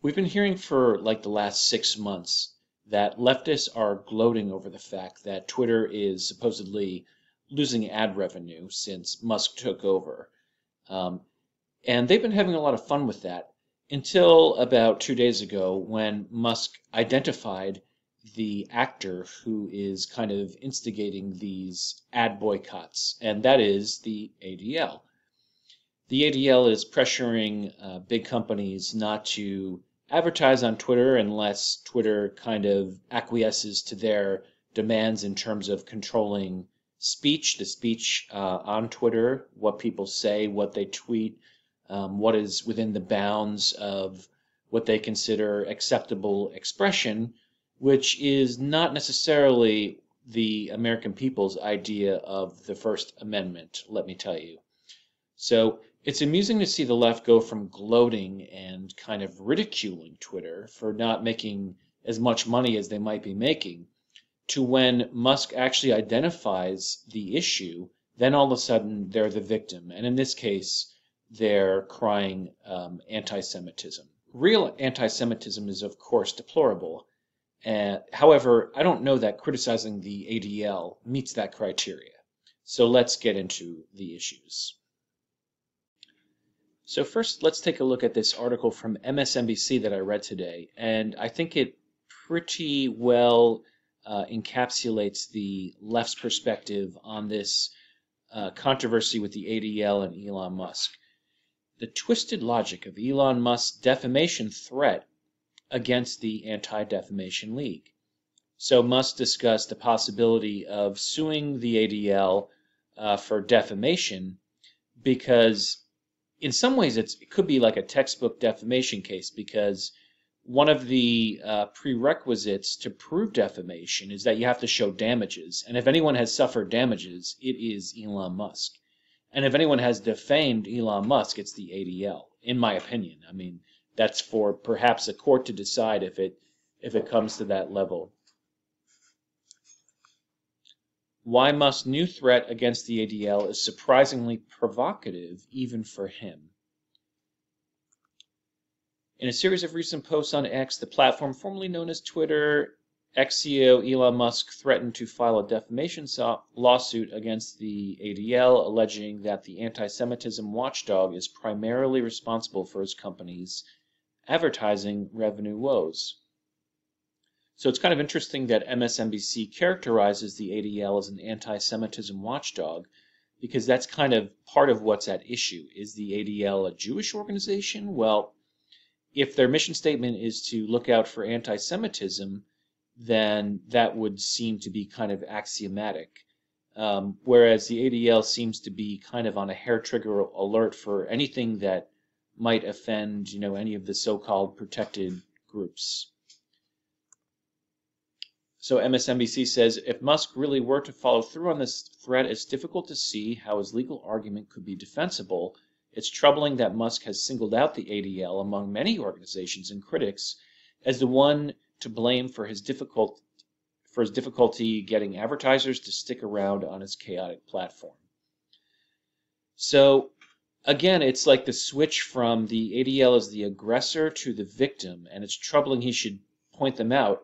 We've been hearing for like the last 6 months that leftists are gloating over the fact that Twitter is supposedly losing ad revenue since Musk took over. Um, and they've been having a lot of fun with that until about 2 days ago when Musk identified the actor who is kind of instigating these ad boycotts, and that is the ADL. The ADL is pressuring big companies not to advertise on Twitter unless Twitter kind of acquiesces to their demands in terms of controlling speech, the speech on Twitter, what people say, what they tweet, what is within the bounds of what they consider acceptable expression, which is not necessarily the American people's idea of the First Amendment, let me tell you. So it's amusing to see the left go from gloating and kind of ridiculing Twitter for not making as much money as they might be making to when Musk actually identifies the issue, then all of a sudden they're the victim. And in this case, they're crying anti-Semitism. Real anti-Semitism is, of course, deplorable. However, I don't know that criticizing the ADL meets that criteria. So let's get into the issues. So first, let's take a look at this article from MSNBC that I read today, and I think it pretty well encapsulates the left's perspective on this controversy with the ADL and Elon Musk. The twisted logic of Elon Musk's defamation threat against the Anti-Defamation League. So Musk discussed the possibility of suing the ADL for defamation because in some ways it could be like a textbook defamation case, because one of the prerequisites to prove defamation is that you have to show damages. And if anyone has suffered damages, it is Elon Musk. And if anyone has defamed Elon Musk, it's the ADL, in my opinion. I mean, that's for perhaps a court to decide if it comes to that level. Why Musk's new threat against the ADL is surprisingly provocative even for him. In a series of recent posts on X, the platform formerly known as Twitter, ex-CEO Elon Musk threatened to file a defamation lawsuit against the ADL, alleging that the anti-Semitism watchdog is primarily responsible for his company's advertising revenue woes. So it's kind of interesting that MSNBC characterizes the ADL as an anti-Semitism watchdog, because that's kind of part of what's at issue. Is the ADL a Jewish organization? Well, if their mission statement is to look out for anti-Semitism, then that would seem to be kind of axiomatic. Whereas the ADL seems to be kind of on a hair-trigger alert for anything that might offend, any of the so-called protected groups. So MSNBC says, if Musk really were to follow through on this threat, it's difficult to see how his legal argument could be defensible. It's troubling that Musk has singled out the ADL among many organizations and critics as the one to blame for his difficulty getting advertisers to stick around on his chaotic platform. So again, it's like the switch from the ADL as the aggressor to the victim, and it's troubling he should point them out.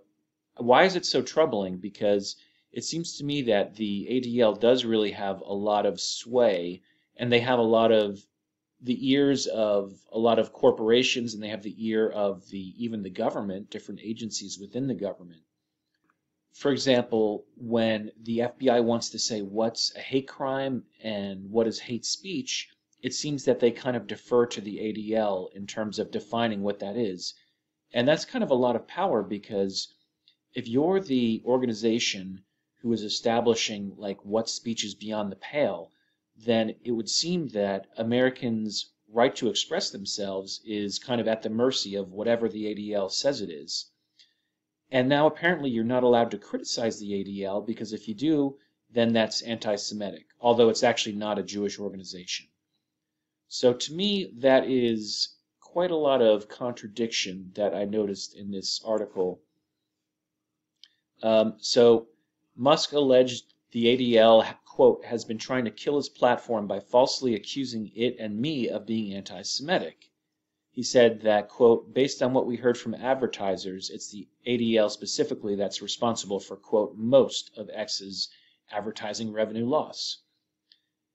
Why is it so troubling? Because it seems to me that the ADL does really have a lot of sway, and they have a lot of the ears of a lot of corporations, and they have the ear of even the government, different agencies within the government. For example, when the FBI wants to say what's a hate crime and what is hate speech, it seems that they kind of defer to the ADL in terms of defining what that is. And that's kind of a lot of power, because if you're the organization who is establishing like what speech is beyond the pale, then it would seem that Americans' right to express themselves is kind of at the mercy of whatever the ADL says it is. And now apparently you're not allowed to criticize the ADL, because if you do, then that's anti-Semitic, although it's actually not a Jewish organization. So to me, that is quite a lot of contradiction that I noticed in this article. So Musk alleged the ADL, quote, has been trying to kill his platform by falsely accusing it and me of being anti-Semitic. He said that, quote, based on what we heard from advertisers, it's the ADL specifically that's responsible for, quote, most of X's advertising revenue loss.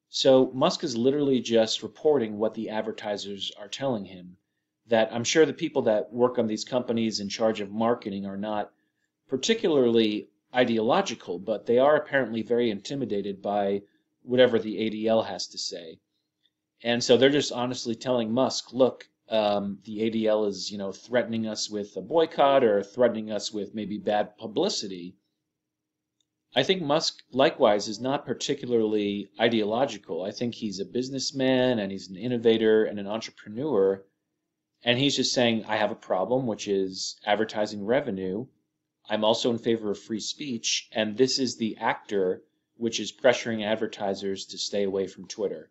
So Musk is literally just reporting what the advertisers are telling him. That I'm sure the people that work on these companies in charge of marketing are not particularly ideological, but they are apparently very intimidated by whatever the ADL has to say. And so they're just honestly telling Musk, look, the ADL is, threatening us with a boycott or threatening us with maybe bad publicity. I think Musk, likewise, is not particularly ideological. I think he's a businessman and he's an innovator and an entrepreneur. And he's just saying, I have a problem, which is advertising revenue. I'm also in favor of free speech. And this is the actor which is pressuring advertisers to stay away from Twitter.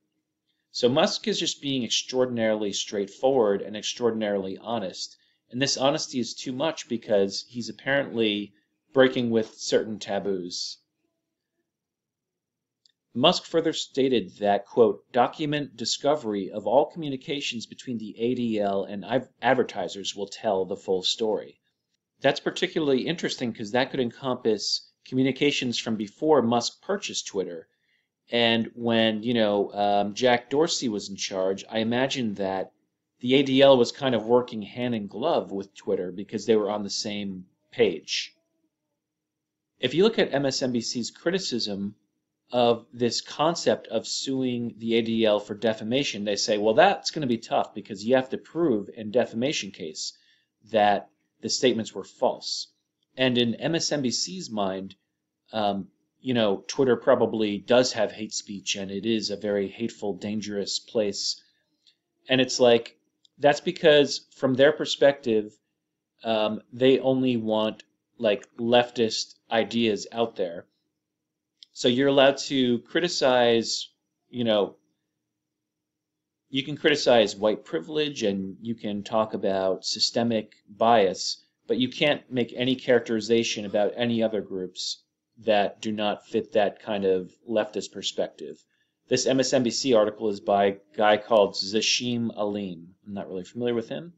So Musk is just being extraordinarily straightforward and extraordinarily honest. And this honesty is too much because he's apparently breaking with certain taboos. Musk further stated that, quote, document discovery of all communications between the ADL and advertisers will tell the full story. That's particularly interesting because that could encompass communications from before Musk purchased Twitter. And when, Jack Dorsey was in charge, I imagine that the ADL was kind of working hand in glove with Twitter because they were on the same page. If you look at MSNBC's criticism of this concept of suing the ADL for defamation, they say, well, that's going to be tough because you have to prove in defamation case that the statements were false. And in MSNBC's mind, Twitter probably does have hate speech and it is a very hateful, dangerous place. And it's like, that's because from their perspective, they only want like leftist ideas out there. So you're allowed to criticize, you can criticize white privilege and you can talk about systemic bias, but you can't make any characterization about any other groups that do not fit that kind of leftist perspective. This MSNBC article is by a guy called Zashim Aleem. I'm not really familiar with him.